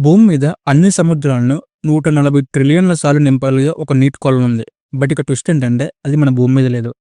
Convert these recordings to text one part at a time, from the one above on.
భూమి మీద అన్ని సముద్రాలను 140 ట్రిలియన్ల సార్లు నింపాలిగా ఒక నీటి కొలను ఉంది. బట్ ఇక్కడ ట్విస్ట్ ఏంటంటే అది మన భూమి మీద లేదు.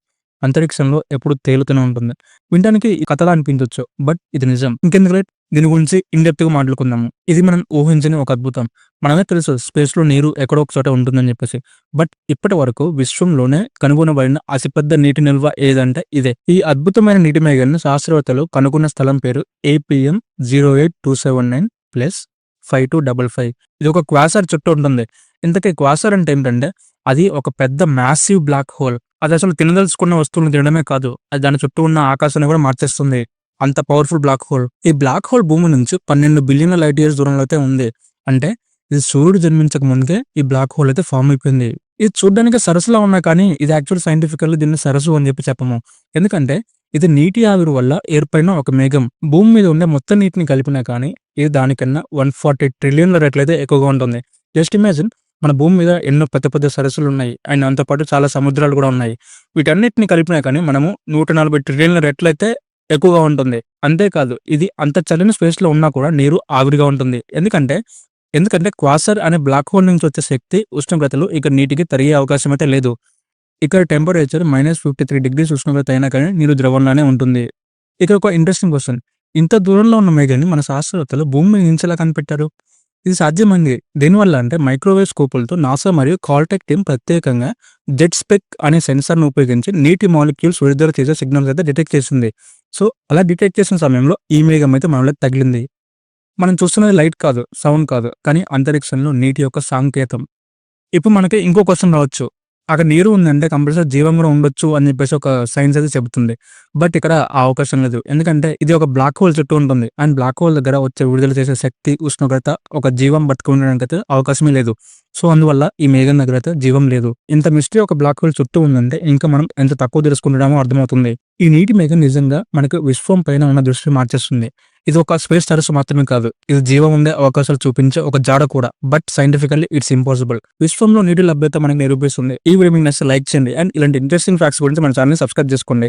అంతరిక్షంలో ఎప్పుడు తేలుతూనే ఉంటుంది. వినడానికి ఈ కథలా అనిపించొచ్చు. బట్ ఇది నిజం. ఇంకెందుకు లేట్ దీని గురించి గా మాట్లాడుకుందాము. ఇది మనం ఊహించని ఒక అద్భుతం. మనమే తెలుసు స్పేస్‌లో నీరు ఎక్కడో ఒక చోట ఉంటుందని చెప్పేసి. బట్ ఇప్పటి వరకు విశ్వంలోనే కనుగొనబడిన అతిపెద్ద నీటి నిల్వ ఏదంటే ఇదే. ఈ అద్భుతమైన నీటి మేఘాన్ని శాస్త్రవేత్తలు కనుగొన్న స్థలం పేరు APM 08279+5255. ఇది ఒక క్వాసార్ చుట్టూ ఉంటుంది. ఇంతకీ క్వాసార్ అంటే ఏంటంటే అది ఒక పెద్ద మ్యాసివ్ బ్లాక్ హోల్. అది అసలు తినదలుచుకున్న వస్తువులను తినడమే కాదు, అది దాని చుట్టూ ఉన్న ఆకాశాన్ని కూడా మార్చేస్తుంది. అంత పవర్ఫుల్ బ్లాక్ హోల్. ఈ బ్లాక్ హోల్ భూమి నుంచి 12 బిలియన్ల లైట్ ఇయర్స్ దూరంలో అయితే ఉంది. అంటే ఇది సూర్యుడు జన్మించక ముందే ఈ బ్లాక్ హోల్ అయితే ఫామ్ అయిపోయింది. ఇది చూడడానికి సరస్సులా ఉన్నా కానీ ఇది యాక్చువల్ సైంటిఫికల్లీ దీన్ని సరస్సు అని చెప్పము. ఎందుకంటే ఇది నీటి ఆవిరి వల్ల ఏర్పడిన ఒక మేఘం. భూమి మీద ఉండే మొత్తం నీటిని కలిపినా కానీ ఇది దానికన్నా 140 ట్రిలియన్ల రెట్లయితే ఎక్కువగా ఉంటుంది. జస్ట్ ఇమాజిన్, మన భూమి మీద ఎన్నో పెద్ద పెద్ద సరస్సులు ఉన్నాయి అండ్ దాంతో పాటు చాలా సముద్రాలు కూడా ఉన్నాయి. వీటన్నిటిని కలిపినా కానీ మనము 140 ట్రిలియన్ల రెట్లయితే ఎక్కువగా ఉంటుంది. అంతేకాదు ఇది అంత చల్లని స్పేస్ లో ఉన్నా కూడా నీరు ఆవిరిగా ఉంటుంది. ఎందుకంటే క్వాసర్ అనే బ్లాక్ హోల్ నుంచి వచ్చే శక్తి, ఉష్ణోగ్రతలు ఇక నీటికి తరిగే అవకాశం అయితే లేదు. ఇక్కడ టెంపరేచర్ -53 డిగ్రీస్ ఉష్ణోగ్రత అయినా కానీ నీరు ద్రవంలానే ఉంటుంది. ఇక్కడ ఒక ఇంట్రెస్టింగ్ క్వశ్చన్, ఇంత దూరంలో ఉన్న మేఘాన్ని మన శాస్త్రవేత్తలు భూమి మీద నుంచి ఎలా కనిపెట్టారు? ఇది సాధ్యమైంది దేనివల్ల అంటే మైక్రోవేవ్ స్కోపులతో నాసా మరియు కాల్టెక్ టీం ప్రత్యేకంగా జెట్ స్పెక్ అనే సెన్సార్ను ఉపయోగించి నీటి మాలిక్యూల్స్ విడుదల చేసే సిగ్నల్స్ అయితే డిటెక్ట్ చేసింది. సో అలా డిటెక్ట్ చేసిన సమయంలో ఈ మేఘం అయితే మనలోకి తగిలింది. మనం చూస్తున్నది లైట్ కాదు, సౌండ్ కాదు, కానీ అంతరిక్షంలో నీటి యొక్క సంకేతం. ఇప్పుడు మనకి ఇంకో క్వశ్చన్ రావచ్చు, అక్కడ నీరు ఉందంటే కంపల్సరీ జీవం కూడా ఉండొచ్చు అని చెప్పేసి ఒక సైన్స్ అయితే చెబుతుంది. బట్ ఇక్కడ ఆ అవకాశం లేదు. ఎందుకంటే ఇది ఒక బ్లాక్ హోల్ చుట్టూ ఉంటుంది అండ్ బ్లాక్ హోల్ దగ్గర వచ్చే విడుదల చేసే శక్తి, ఉష్ణోగ్రత ఒక జీవం బతుకుండడానికి అయితే అవకాశమే లేదు. సో అందువల్ల ఈ మేఘం దగ్గర అయితే జీవం లేదు. ఇంత మిస్టరీ ఒక బ్లాక్ హోల్ చుట్టూ ఉందంటే ఇంకా మనం ఎంత తక్కువ తెలుసుకుంటామో అర్థమవుతుంది. ఈ నీటి మేఘం నిజంగా మనకు విశ్వం పైన ఉన్న దృష్టి మార్చేస్తుంది. ఇది ఒక స్పేస్ సరస్సు మాత్రమే కాదు, ఇది జీవం ఉండే అవకాశాలు చూపించే ఒక జాడ కూడా. But scientifically it's impossible. విశ్వంలో నీటి లభ్యత మనకు నిరూపిస్తుంది. ఈ వీడియో మీకు నచ్చితే లైక్ చేయండి అండ్ ఇలాంటి ఇంట్రెస్టింగ్ ఫ్యాక్ట్స్ గురించి మన ఛానల్ సబ్స్క్రైబ్ చేసుకోండి.